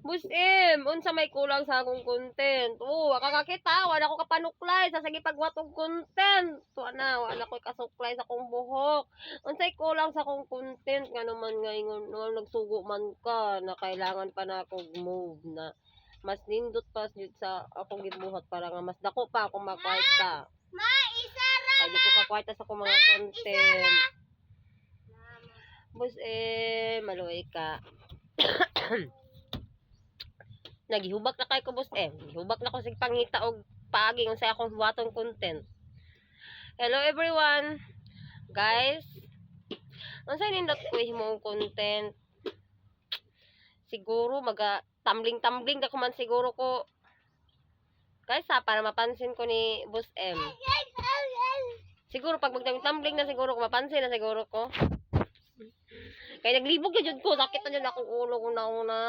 Busim, unsa may kulang sa akong content. Oo, kakakita, wala ko kapanuklay sa sige pagwatog content. Wala ko kasuklay sa akong buhok. Unsay kulang sa akong content nga naman nga ingon nagsugo man ka na kailangan pa na akong move na mas nindot pa jud sa akong gibuhat para nga mas dako pa akong makwarta. Ay, di ko kakwarta sa akong mga content. Maluoy ka. Nagihubak na kay ko Gihubak na ko sig pangita og paagi unsay akong buhaton content. Hello everyone. Guys, unsay nindot ko himong content? Siguro tumbling ka man siguro ko. Guys, para mapansin ko ni Boss M. Siguro pag magtumbling na siguro ko mapansin na siguro ko. Kaya naglibog na jud ko, sakit na jud akong ulo ko na.